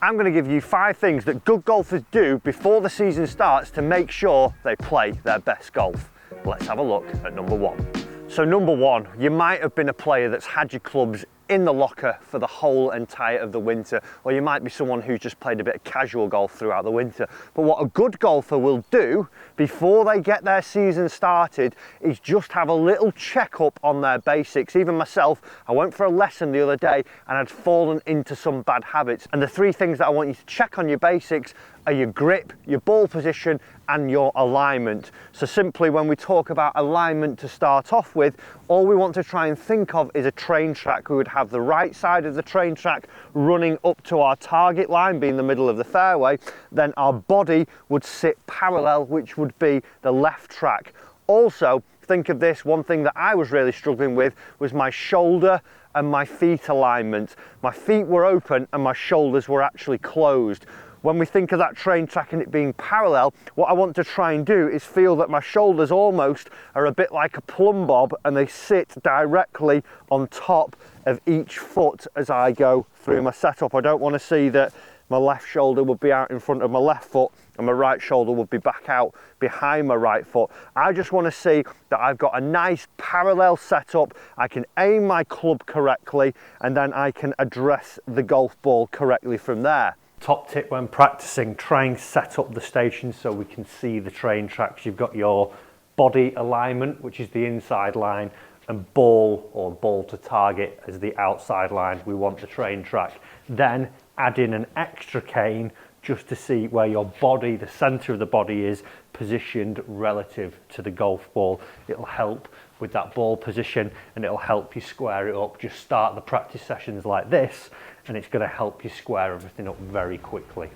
I'm going to give you 5 things that good golfers do before the season starts to make sure they play their best golf. Let's have a look at number 1. So number 1, you might have been a player that's had your clubs in the locker for the whole entire of the winter, or you might be someone who's just played a bit of casual golf throughout the winter. But what a good golfer will do before they get their season started is just have a little check-up on their basics. Even myself, I went for a lesson the other day and I'd fallen into some bad habits. And the 3 things that I want you to check on your basics are your grip, your ball position, and your alignment. So simply when we talk about alignment to start off with, all we want to try and think of is a train track. We would have the right side of the train track running up to our target line, being the middle of the fairway. Then our body would sit parallel, which would be the left track. Also, think of this, one thing that I was really struggling with was my shoulder and my feet alignment. My feet were open and my shoulders were actually closed. When we think of that train track and it being parallel, what I want to try and do is feel that my shoulders almost are a bit like a plumb bob and they sit directly on top of each foot as I go through my setup. I don't want to see that my left shoulder would be out in front of my left foot and my right shoulder would be back out behind my right foot. I just want to see that I've got a nice parallel setup, I can aim my club correctly, and then I can address the golf ball correctly from there. Top tip when practicing, try and set up the station so we can see the train tracks. You've got your body alignment, which is the inside line, and ball or ball to target as the outside line. We want the train track. Then add in an extra cane just to see where your body, the center of the body, is positioned relative to the golf ball. It'll help with that ball position and it'll help you square it up. Just start the practice sessions like this and it's going to help you square everything up very quickly.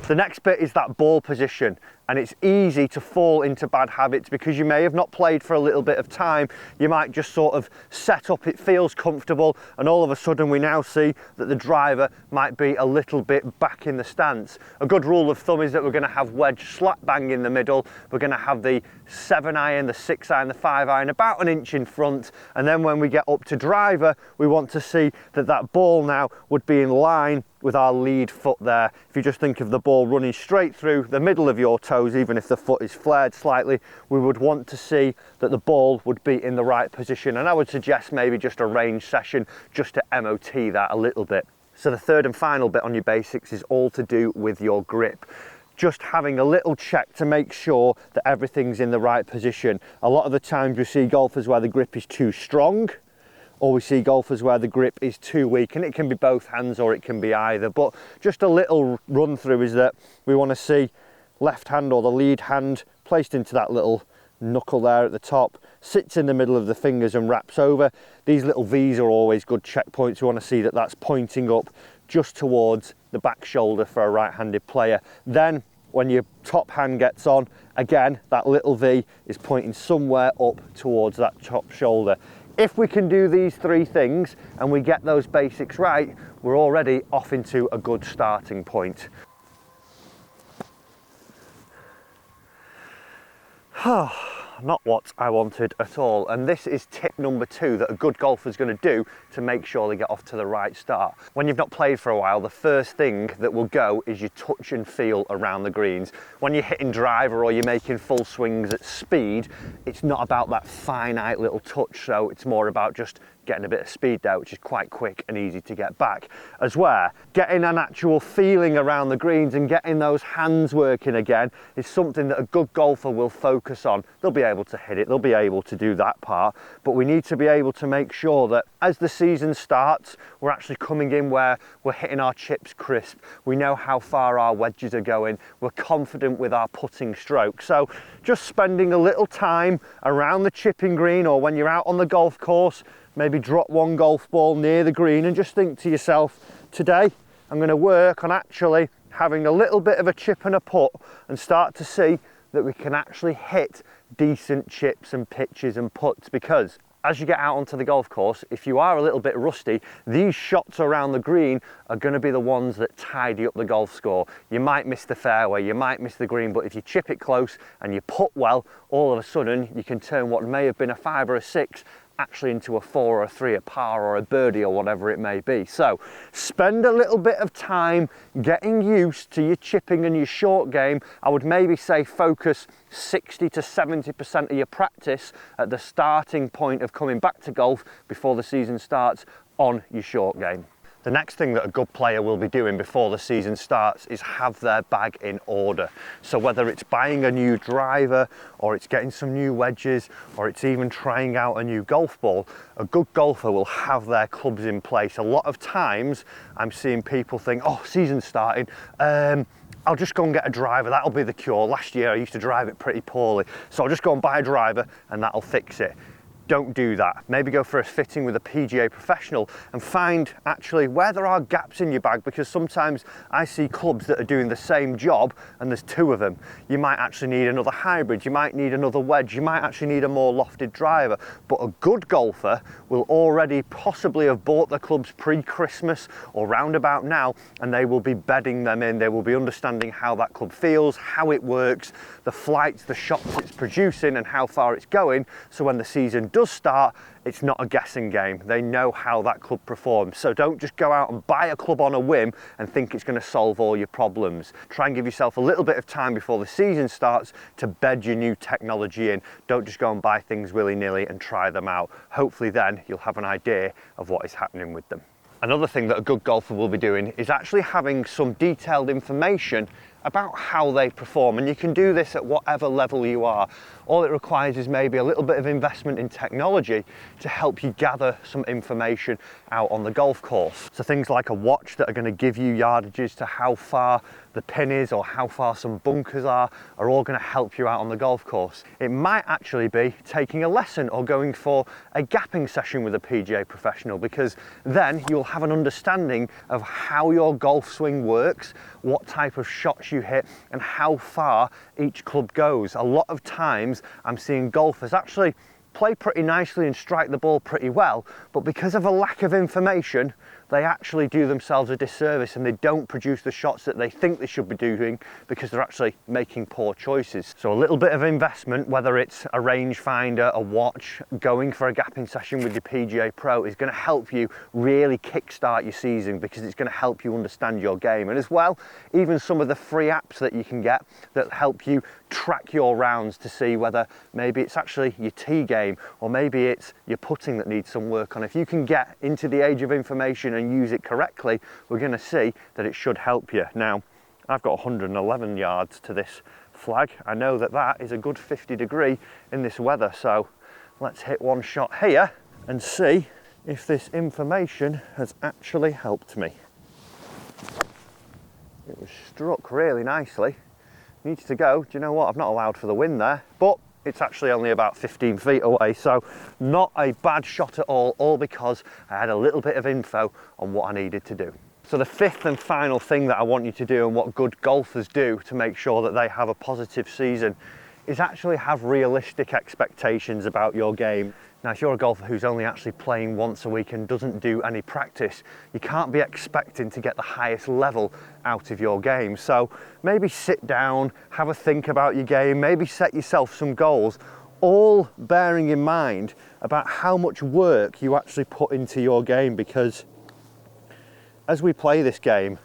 The next bit is that ball position, and it's easy to fall into bad habits because you may have not played for a little bit of time. You might just sort of set up, it feels comfortable, and all of a sudden we now see that the driver might be a little bit back in the stance. A good rule of thumb is that we're going to have wedge slap bang in the middle. We're going to have the 7 iron, the 6 iron, the 5 iron about an inch in front, and then when we get up to driver, we want to see that that ball now would be in line with our lead foot there. If you just think of the ball running straight through the middle of your toes, even if the foot is flared slightly, we would want to see that the ball would be in the right position. And I would suggest maybe just a range session just to MOT that a little bit. So the third and final bit on your basics is all to do with your grip. Just having a little check to make sure that everything's in the right position. A lot of the times we see golfers where the grip is too strong, or we see golfers where the grip is too weak, and it can be both hands or it can be either. But just a little run through is that we want to see left hand or the lead hand placed into that little knuckle there at the top, sits in the middle of the fingers and wraps over. These little V's are always good checkpoints. We want to see that that's pointing up just towards the back shoulder for a right-handed player. Then when your top hand gets on, again, that little V is pointing somewhere up towards that top shoulder. If we can do these 3 things and we get those basics right, we're already off into a good starting point. Not what I wanted at all. And this is tip number 2 that a good golfer is going to do to make sure they get off to the right start. When you've not played for a while, the first thing that will go is your touch and feel around the greens. When you're hitting driver or you're making full swings at speed, it's not about that finite little touch, so it's more about just getting a bit of speed there, which is quite quick and easy to get back. As well, getting an actual feeling around the greens and getting those hands working again is something that a good golfer will focus on. They'll be able to hit it, they'll be able to do that part, but we need to be able to make sure that as the season starts, we're actually coming in where we're hitting our chips crisp. We know how far our wedges are going. We're confident with our putting stroke. So just spending a little time around the chipping green, or when you're out on the golf course, maybe drop one golf ball near the green and just think to yourself, today I'm going to work on actually having a little bit of a chip and a putt and start to see that we can actually hit decent chips and pitches and putts. Because as you get out onto the golf course, if you are a little bit rusty, these shots around the green are going to be the ones that tidy up the golf score. You might miss the fairway, you might miss the green, but if you chip it close and you putt well, all of a sudden you can turn what may have been a 5 or a 6 actually into a 4 or a 3, a par or a birdie or whatever it may be. So spend a little bit of time getting used to your chipping and your short game. I would maybe say focus 60 to 70% of your practice at the starting point of coming back to golf before the season starts on your short game. The next thing that a good player will be doing before the season starts is have their bag in order. So whether it's buying a new driver, or it's getting some new wedges, or it's even trying out a new golf ball, a good golfer will have their clubs in place. A lot of times I'm seeing people think, oh, season's starting, I'll just go and get a driver, that'll be the cure. Last year I used to drive it pretty poorly, so I'll just go and buy a driver and that'll fix it. Don't do that. Maybe go for a fitting with a PGA professional and find actually where there are gaps in your bag, because sometimes I see clubs that are doing the same job and there's 2 of them. You might actually need another hybrid, you might need another wedge, you might actually need a more lofted driver. But a good golfer will already possibly have bought the clubs pre-Christmas or round about now, and they will be bedding them in. They will be understanding how that club feels, how it works, the flights, the shots it's producing and how far it's going. So when the season does start, it's not a guessing game. They know how that club performs. So don't just go out and buy a club on a whim and think it's going to solve all your problems. Try and give yourself a little bit of time before the season starts to bed your new technology in. Don't just go and buy things willy-nilly and try them out. Hopefully then you'll have an idea of what is happening with them. Another thing that a good golfer will be doing is actually having some detailed information about how they perform, and you can do this at whatever level you are. All it requires is maybe a little bit of investment in technology to help you gather some information out on the golf course. So things like a watch that are going to give you yardages to how far the pin is or how far some bunkers are all going to help you out on the golf course. It might actually be taking a lesson or going for a gapping session with a PGA professional, because then you'll have an understanding of how your golf swing works, what type of shots you hit and how far each club goes. A lot of times I'm seeing golfers actually play pretty nicely and strike the ball pretty well, but because of a lack of information, they actually do themselves a disservice and they don't produce the shots that they think they should be doing because they're actually making poor choices. So a little bit of investment, whether it's a rangefinder, a watch, going for a gapping session with your PGA Pro, is going to help you really kickstart your season, because it's going to help you understand your game. And as well, even some of the free apps that you can get that help you track your rounds to see whether maybe it's actually your tee game or maybe it's your putting that needs some work on. If you can get into the age of information and use it correctly, we're going to see that it should help you. Now, I've got 111 yards to this flag. I know that that is a good 50 degree in this weather, so let's hit one shot here and see if this information has actually helped me. It was struck really nicely. Needs to go. Do you know what? I've not allowed for the wind there, but it's actually only about 15 feet away, so not a bad shot at all because I had a little bit of info on what I needed to do. So the fifth and final thing that I want you to do, and what good golfers do to make sure that they have a positive season, is actually have realistic expectations about your game. Now, if you're a golfer who's only actually playing once a week and doesn't do any practice, you can't be expecting to get the highest level out of your game. So maybe sit down, have a think about your game, maybe set yourself some goals, all bearing in mind about how much work you actually put into your game, because as we play this game,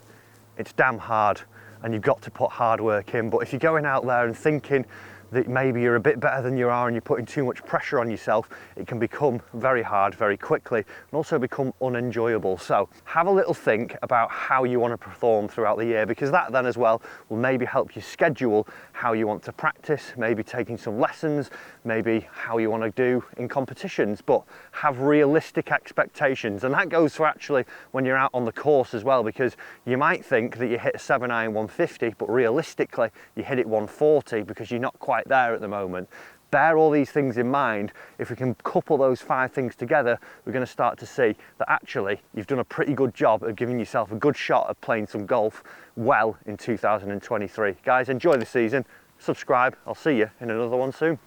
it's damn hard and you've got to put hard work in. But if you're going out there and thinking that maybe you're a bit better than you are and you're putting too much pressure on yourself, it can become very hard very quickly and also become unenjoyable. So have a little think about how you want to perform throughout the year, because that then as well will maybe help you schedule how you want to practice, maybe taking some lessons, maybe how you want to do in competitions. But have realistic expectations, and that goes for actually when you're out on the course as well, because you might think that you hit a 7-iron 150, but realistically you hit it 140 because you're not quite there at the moment. Bear all these things in mind. If we can couple those 5 things together, we're going to start to see that actually you've done a pretty good job of giving yourself a good shot at playing some golf well in 2023. Guys, enjoy the season, subscribe, I'll see you in another one soon.